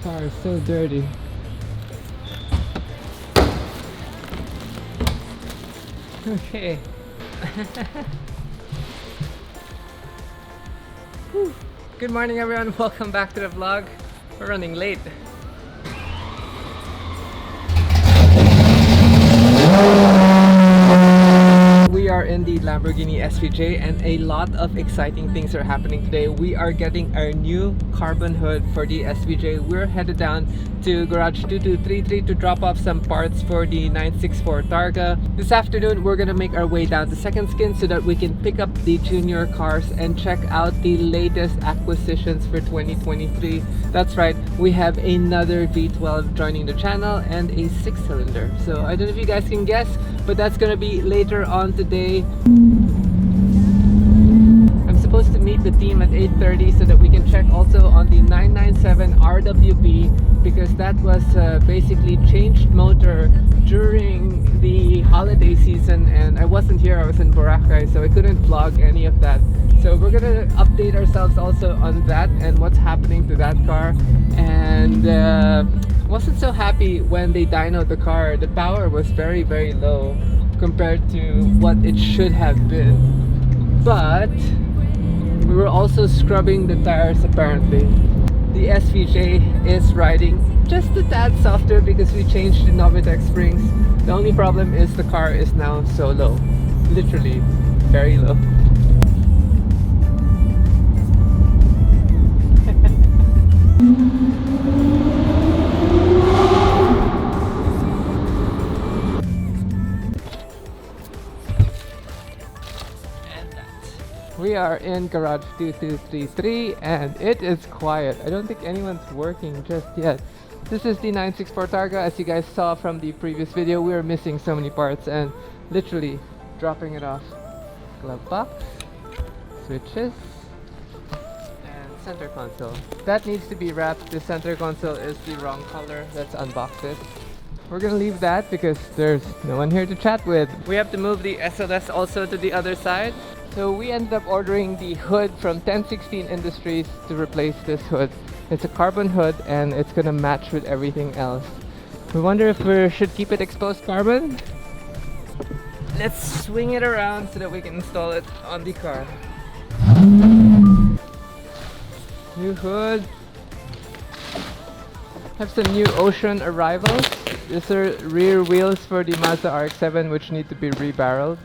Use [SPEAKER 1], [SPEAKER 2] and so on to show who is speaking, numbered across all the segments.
[SPEAKER 1] car is so dirty. Okay. Good morning everyone, welcome back to the vlog. We're running late. We are in the Lamborghini SVJ and a lot of exciting things are happening today. We are getting our new carbon hood for the SVJ. We're headed down to garage 2233 to drop off some parts for the 964 Targa. This afternoon we're gonna make our way down to Second Skin so that we can pick up the junior cars and check out the latest acquisitions for 2023. That's right, we have another V12 joining the channel and a 6-cylinder. So I don't know if you guys can guess, but that's gonna be later on today. I'm supposed to meet the team at 8:30 so that we can check also on the 997 RWB, because that was basically changed motor during the holiday season and I wasn't here, I was in Boracay, so I couldn't vlog any of that. So we're gonna update ourselves also on that and what's happening to that car. And wasn't so happy when they dynoed the car. The power was very low compared to what it should have been. But we were also scrubbing the tires apparently. The SVJ is riding just a tad softer because we changed the Novitec springs. The only problem is the car is now so low. Literally very low. We are in garage 2233 and it is quiet. I don't think anyone's working just yet. This is the 964 Targa. As you guys saw from the previous video, we are missing so many parts and literally dropping it off. Glove box, switches, and center console. That needs to be wrapped. The center console is the wrong color. Let's unbox it. We're gonna leave that because there's no one here to chat with. We have to move the SLS also to the other side. So we ended up ordering the hood from 1016 Industries to replace this hood. It's a carbon hood and it's gonna match with everything else. We wonder if we should keep it exposed carbon. Let's swing it around so that we can install it on the car. New hood. Have some new Ocean arrivals. These are rear wheels for the Mazda RX-7 which need to be rebarreled.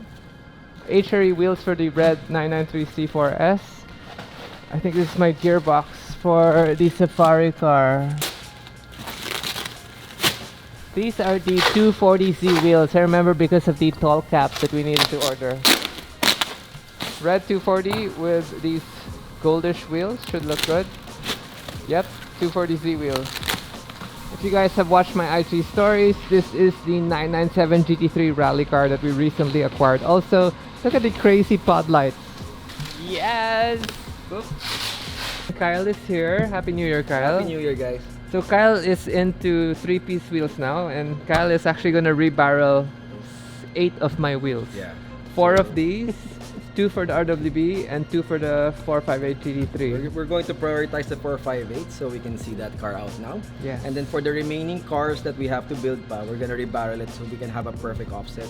[SPEAKER 1] HRE wheels for the red 993 C4S. I think this is my gearbox for the Safari car. These are the 240Z wheels. I remember because of the tall cap that we needed to order. Red 240 with these goldish wheels should look good. Yep, 240Z wheels. If you guys have watched my IG stories, this is the 997 GT3 rally car that we recently acquired. Also, look at the crazy pod lights. Yes! Oops. Kyle is here. Happy New Year, Kyle.
[SPEAKER 2] Happy New Year, guys.
[SPEAKER 1] So Kyle is into 3-piece wheels now, and Kyle is actually gonna rebarrel 8 of my wheels.
[SPEAKER 2] Yeah.
[SPEAKER 1] 4 of these, 2 for the RWB and 2 for the 458 GT3.
[SPEAKER 2] We're going to prioritize the 458 so we can see that car out now.
[SPEAKER 1] Yeah.
[SPEAKER 2] And then for the remaining cars that we have to build we're gonna rebarrel it so we can have a perfect offset.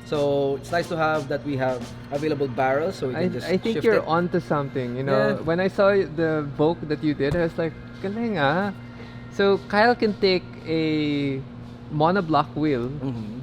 [SPEAKER 2] So it's nice to have that we have available barrels so we can just
[SPEAKER 1] I think
[SPEAKER 2] shift
[SPEAKER 1] you're
[SPEAKER 2] it.
[SPEAKER 1] onto something, you know.
[SPEAKER 2] Yeah.
[SPEAKER 1] When I saw the Vogue that you did, I was like, galing ah. So Kyle can take a monoblock wheel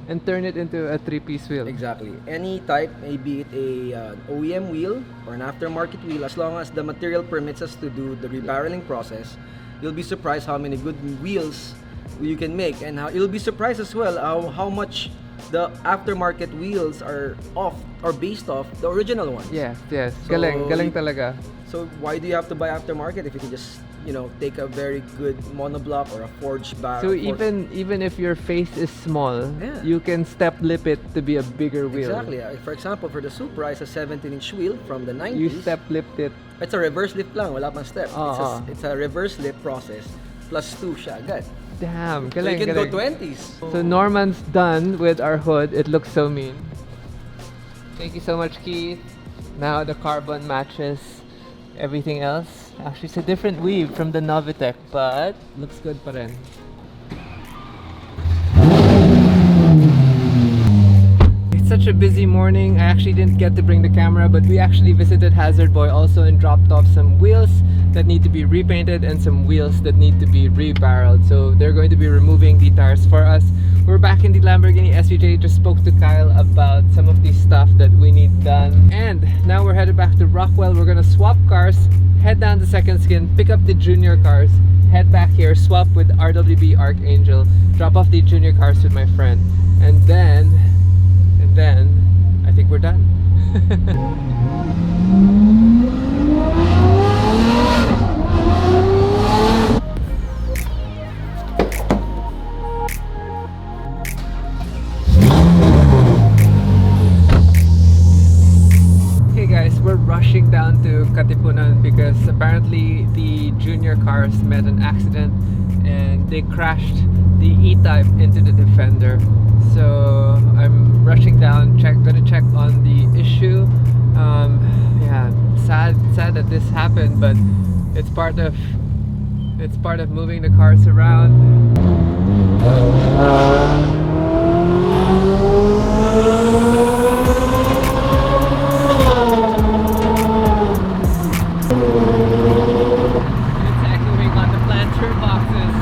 [SPEAKER 1] and turn it into a 3-piece wheel.
[SPEAKER 2] Exactly. Any type, maybe it a OEM wheel or an aftermarket wheel, as long as the material permits us to do the rebarreling process, you'll be surprised how many good wheels you can make, and you'll be surprised as well how much the aftermarket wheels are off or based off the original ones.
[SPEAKER 1] Yes.
[SPEAKER 2] So
[SPEAKER 1] Galing talaga.
[SPEAKER 2] So why do you have to buy aftermarket if you can just, you know, take a very good monoblock or a forged barrel?
[SPEAKER 1] So even if your face is small,
[SPEAKER 2] Yeah.
[SPEAKER 1] you can step lip it to be a bigger wheel.
[SPEAKER 2] Exactly. For example, for the Supra, it's a 17-inch wheel from the 90s.
[SPEAKER 1] You step lipped it.
[SPEAKER 2] It's a reverse lift lang, wala pang step.
[SPEAKER 1] Ah,
[SPEAKER 2] It's a reverse lift process. Plus 2 siya agad.
[SPEAKER 1] Damn,
[SPEAKER 2] So
[SPEAKER 1] galing,
[SPEAKER 2] you can
[SPEAKER 1] galing.
[SPEAKER 2] go 20s.
[SPEAKER 1] So Norman's done with our hood. It looks so mean. Thank you so much, Keith. Now the carbon matches everything else. Actually, it's a different weave from the Novitec, but looks good pa rin. It's such a busy morning. I actually didn't get to bring the camera, but we actually visited Hazard Boy also and dropped off some wheels that need to be repainted and some wheels that need to be rebarreled. So they're going to be removing the tires for us. We're back in the Lamborghini SVJ. Just spoke to Kyle about some of the stuff that we need done. And now we're headed back to Rockwell. We're gonna swap cars, head down to Second Skin, pick up the junior cars, head back here, swap with RWB Archangel, drop off the junior cars with my friend. And then I think we're done. Okay guys, we're rushing down to Katipunan because apparently the junior cars met an accident and they crashed the E-Type into the Defender. So I'm rushing down, gonna check on the issue. Yeah, sad that this happened, but it's part of moving the cars around. It's echoing on the planter boxes.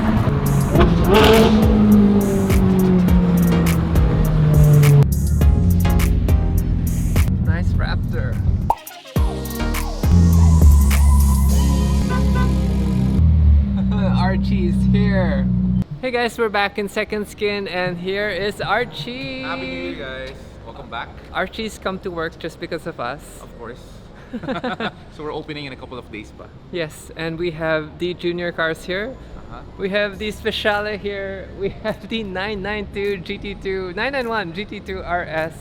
[SPEAKER 1] Nice Raptor. Archie's here. Hey guys, we're back in Second Skin and here is Archie.
[SPEAKER 3] Happy New Year, guys. Welcome back.
[SPEAKER 1] Archie's come to work just because of us.
[SPEAKER 3] Of course. So we're opening in a couple of days pa.
[SPEAKER 1] Yes, and we have the junior cars here. We have the Speciale here. We have the 992 GT2, 991 GT2 RS,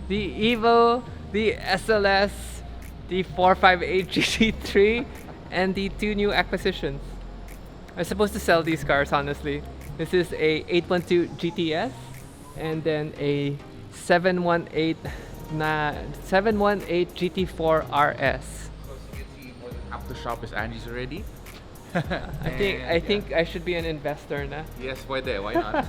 [SPEAKER 1] the Evo, the SLS, the 458 GT3, and the two new acquisitions. I'm supposed to sell these cars, honestly. This is a 812 GTS and then a 718 GT4 RS.
[SPEAKER 3] So you can see more than half the shop is Angie's already.
[SPEAKER 1] I think I should be an investor na.
[SPEAKER 3] Yes, pwede. Why not?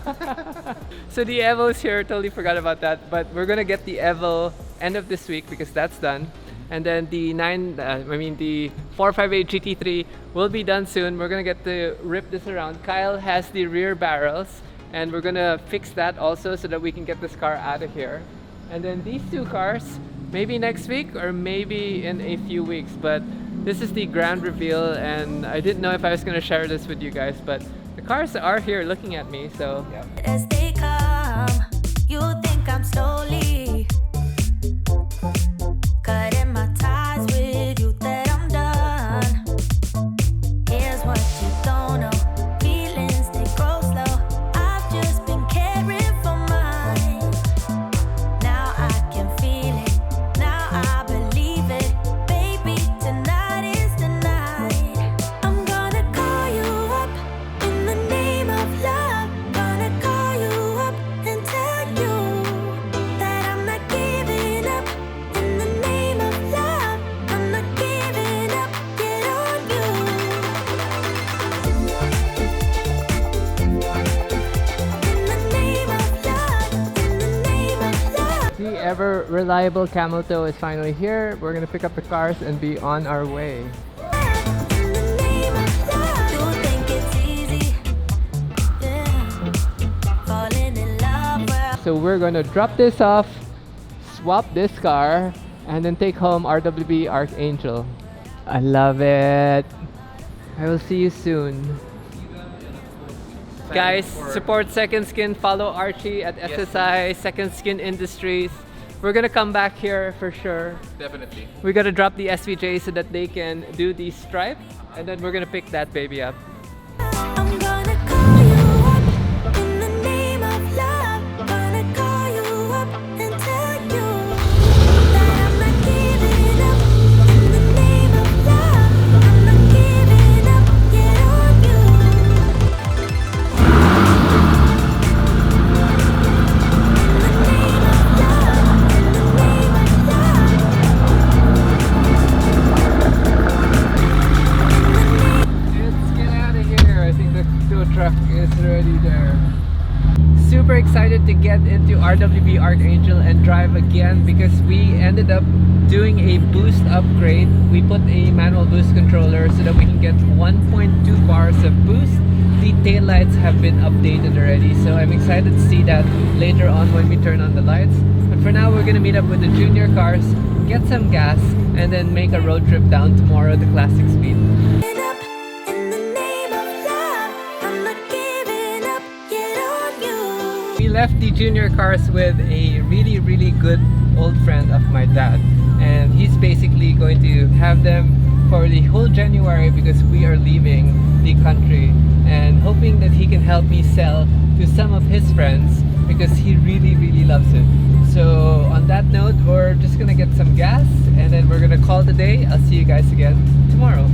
[SPEAKER 1] So the Evo's here, totally forgot about that. But we're gonna get the Evo end of this week because that's done. And then the the 458 GT3 will be done soon. We're gonna get to rip this around. Kyle has the rear barrels and we're gonna fix that also so that we can get this car out of here. And then these two cars, maybe next week or maybe in a few weeks. But this is the grand reveal and I didn't know if I was gonna share this with you guys, but the cars are here looking at me, so.
[SPEAKER 3] Yep.
[SPEAKER 4] As they come, you think I'm slowly cutting my ties with you, that I'm done. Here's what you don't know, feelings they grow slow. I've just been caring for mine. Now I can feel it, now I believe it. Baby, tonight is the night. I'm gonna call you up in the name of love. Gonna call you up and tell you that I'm not giving up. In the name of love, I'm not giving up. Get on you. In the name of love, in the name of love.
[SPEAKER 1] The ever reliable camel toe is finally here. We're gonna pick up the cars and be on our way.
[SPEAKER 4] In the name of love, you think it's easy, yeah. Falling in love, well.
[SPEAKER 1] So we're gonna drop this off, swap this car, and then take home RWB Archangel. I love it. I will see you soon. Guys, support Second Skin. Follow Archie at SSI, Second Skin Industries. We're gonna come back here for sure.
[SPEAKER 3] Definitely.
[SPEAKER 1] We gotta drop the SVJ so that they can do the stripe, and then we're gonna pick that baby up.
[SPEAKER 4] I'm gonna call you up in the name of love. Gonna call you up and tell you that I'm not giving up. In the name of love, I'm not giving up. Get on you. In the name of love, in the name of love.
[SPEAKER 1] truck is already there. Super excited to get into RWB Archangel and drive again because we ended up doing a boost upgrade. We put a manual boost controller so that we can get 1.2 bars of boost. The taillights have been updated already, so I'm excited to see that later on when we turn on the lights. But for now, we're gonna meet up with the junior cars, get some gas, and then make a road trip down tomorrow, the classic speed. We left the junior cars with a really good old friend of my dad, and he's basically going to have them for the whole January because we are leaving the country, and hoping that he can help me sell to some of his friends because he really loves it. So on that note, we're just gonna get some gas and then we're gonna call it a day. I'll see you guys again tomorrow.